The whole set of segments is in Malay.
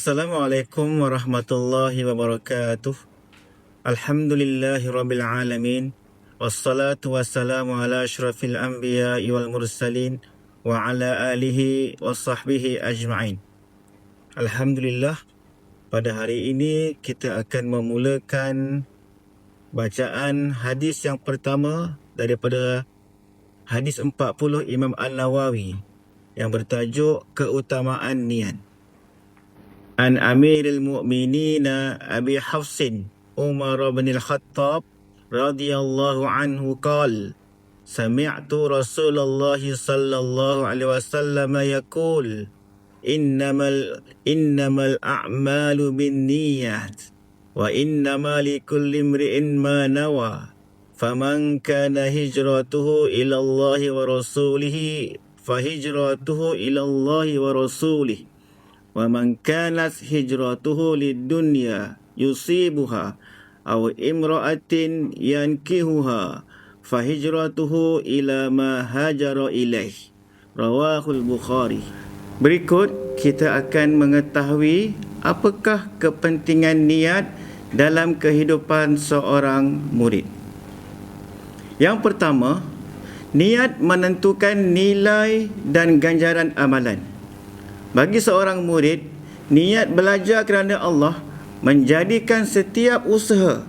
Assalamualaikum warahmatullahi wabarakatuh. Alhamdulillahi rabbil alamin. Wassalatu wassalamu ala asyrafil anbiya'i wal mursalin wa ala alihi wa sahbihi ajma'in. Alhamdulillah, pada hari ini kita akan memulakan bacaan hadis yang pertama daripada hadis 40 Imam An-Nawawi yang bertajuk keutamaan niat. An Amiril Mu'minin Abi Hafsin Umar bin Al-Khattab radhiyallahu anhu qala sami'tu Rasulullah sallallahu alaihi wasallam yaqul innamal a'malu binniyat wa innamal likulli imri'in ma nawa faman kana hijratuhu ila Allah wa rasulihi fahijratuhu ila Allah wa rasulihi wa man kanat hijratuhu lid-dunya yusibuha aw imra'atin yankihuha fahijratuhu ila ma hajara ilaih. Rawahul Bukhari. Berikut kita akan mengetahui apakah kepentingan niat dalam kehidupan seorang murid. Yang pertama, niat menentukan nilai dan ganjaran amalan. Bagi seorang murid, niat belajar kerana Allah menjadikan setiap usaha,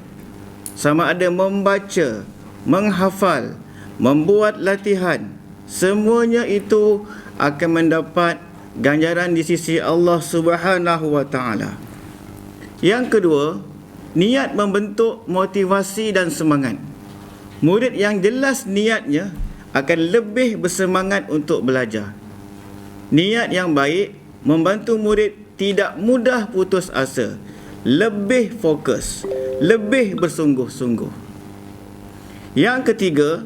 sama ada membaca, menghafal, membuat latihan, semuanya itu akan mendapat ganjaran di sisi Allah Subhanahu wa taala. Yang kedua, niat membentuk motivasi dan semangat. Murid yang jelas niatnya akan lebih bersemangat untuk belajar. Niat yang baik membantu murid tidak mudah putus asa, lebih fokus, lebih bersungguh-sungguh. Yang ketiga,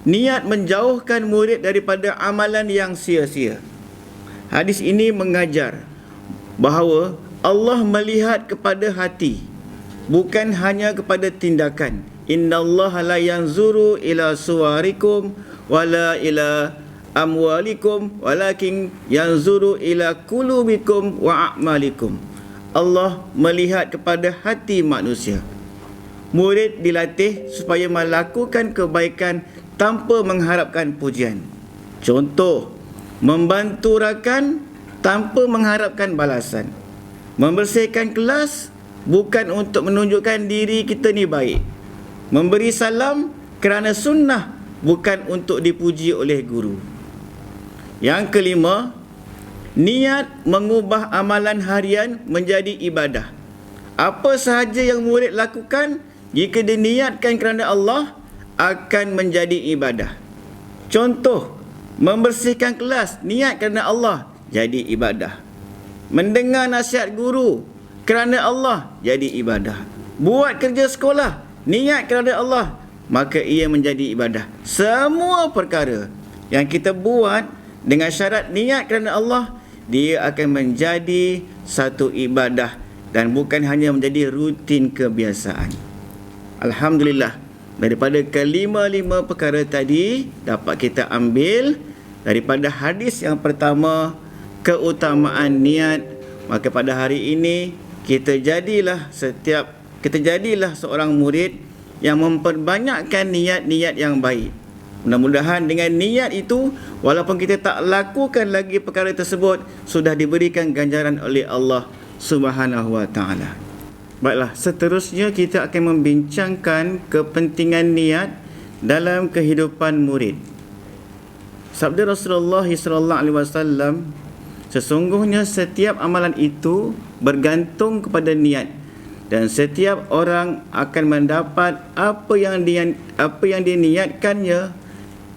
niat menjauhkan murid daripada amalan yang sia-sia. Hadis ini mengajar bahawa Allah melihat kepada hati, bukan hanya kepada tindakan. Innallaha la yanzuru ila suwarikum wala ila amwalikum walakin yanzuru ila qulubikum wa a'malikum. Allah melihat kepada hati manusia. Murid dilatih supaya melakukan kebaikan tanpa mengharapkan pujian. Contoh, membantu rakan tanpa mengharapkan balasan. Membersihkan kelas bukan untuk menunjukkan diri kita ni baik. Memberi salam kerana sunnah, bukan untuk dipuji oleh guru. Yang kelima, niat mengubah amalan harian menjadi ibadah. Apa sahaja yang murid lakukan, jika diniatkan kerana Allah, akan menjadi ibadah. Contoh, membersihkan kelas, niat kerana Allah, jadi ibadah. Mendengar nasihat guru kerana Allah, jadi ibadah. Buat kerja sekolah, niat kerana Allah, maka ia menjadi ibadah. Semua perkara yang kita buat dengan syarat niat kerana Allah, dia akan menjadi satu ibadah dan bukan hanya menjadi rutin kebiasaan. Alhamdulillah, daripada kelima-lima perkara tadi dapat kita ambil daripada hadis yang pertama, keutamaan niat. Maka pada hari ini kita jadilah seorang murid yang memperbanyakkan niat-niat yang baik. Mudah-mudahan dengan niat itu, walaupun kita tak lakukan lagi perkara tersebut, sudah diberikan ganjaran oleh Allah Subhanahu wa taala. Baiklah, seterusnya kita akan membincangkan kepentingan niat dalam kehidupan murid. Sabda Rasulullah sallallahu alaihi wasallam, sesungguhnya setiap amalan itu bergantung kepada niat, dan setiap orang akan mendapat apa yang diniatkannya.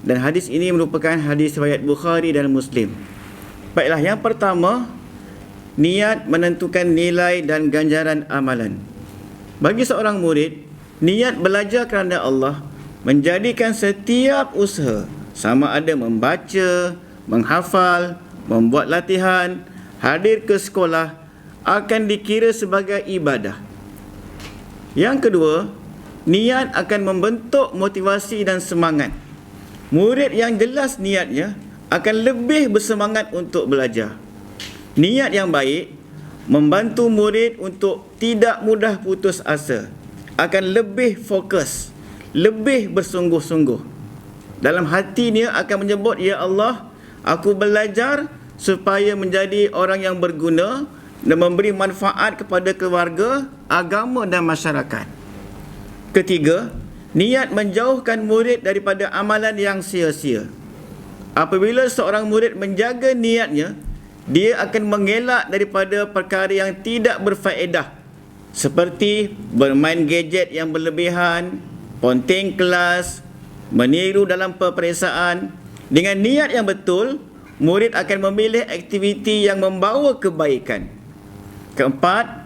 Dan hadis ini merupakan hadis riwayat Bukhari dan Muslim. Baiklah, yang pertama, niat menentukan nilai dan ganjaran amalan. Bagi seorang murid, niat belajar kerana Allah menjadikan setiap usaha, sama ada membaca, menghafal, membuat latihan, hadir ke sekolah, akan dikira sebagai ibadah. Yang kedua, niat akan membentuk motivasi dan semangat. Murid yang jelas niatnya akan lebih bersemangat untuk belajar. Niat yang baik membantu murid untuk tidak mudah putus asa, akan lebih fokus, lebih bersungguh-sungguh. Dalam hatinya akan menyebut, ya Allah, aku belajar supaya menjadi orang yang berguna dan memberi manfaat kepada keluarga, agama dan masyarakat. Ketiga, niat menjauhkan murid daripada amalan yang sia-sia. Apabila seorang murid menjaga niatnya, dia akan mengelak daripada perkara yang tidak berfaedah, seperti bermain gadget yang berlebihan, ponteng kelas, meniru dalam peperiksaan. Dengan niat yang betul, murid akan memilih aktiviti yang membawa kebaikan. Keempat,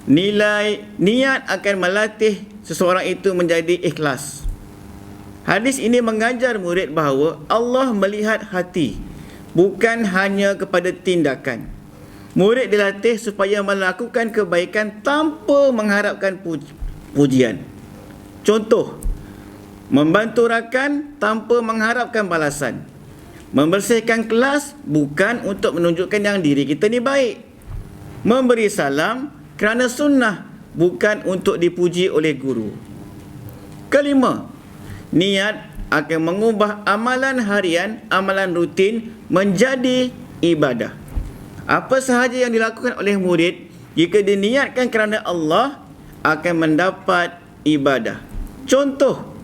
niat akan melatih seseorang itu menjadi ikhlas. Hadis ini mengajar murid bahawa Allah melihat hati, bukan hanya kepada tindakan. Murid dilatih supaya melakukan kebaikan tanpa mengharapkan pujian. Contoh, membantu rakan tanpa mengharapkan balasan. Membersihkan kelas bukan untuk menunjukkan yang diri kita ni baik. Memberi salam kerana sunnah, bukan untuk dipuji oleh guru. Kelima, niat akan mengubah amalan harian, amalan rutin menjadi ibadah. Apa sahaja yang dilakukan oleh murid, jika diniatkan kerana Allah, akan mendapat ibadah. Contoh,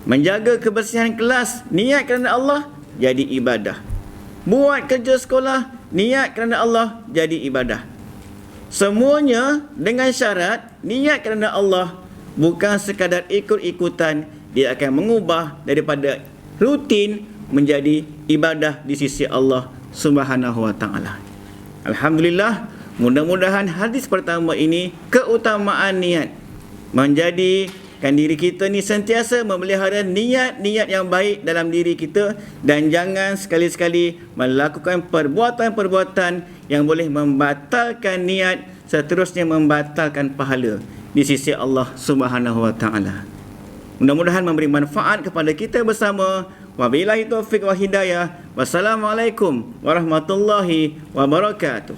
menjaga kebersihan kelas, niat kerana Allah, jadi ibadah. Buat kerja sekolah, niat kerana Allah, jadi ibadah. Semuanya dengan syarat niat kerana Allah, bukan sekadar ikut-ikutan. Dia akan mengubah daripada rutin menjadi ibadah di sisi Allah Subhanahu wa taala. Alhamdulillah, mudah-mudahan hadis pertama ini, keutamaan niat, menjadikan diri kita ni sentiasa memelihara niat-niat yang baik dalam diri kita, dan jangan sekali-sekali melakukan perbuatan-perbuatan yang boleh membatalkan niat, seterusnya membatalkan pahala di sisi Allah Subhanahu wa taala. Mudah-mudahan memberi manfaat kepada kita bersama. Wabillahi taufiq wa hidayah. Wassalamualaikum warahmatullahi wabarakatuh.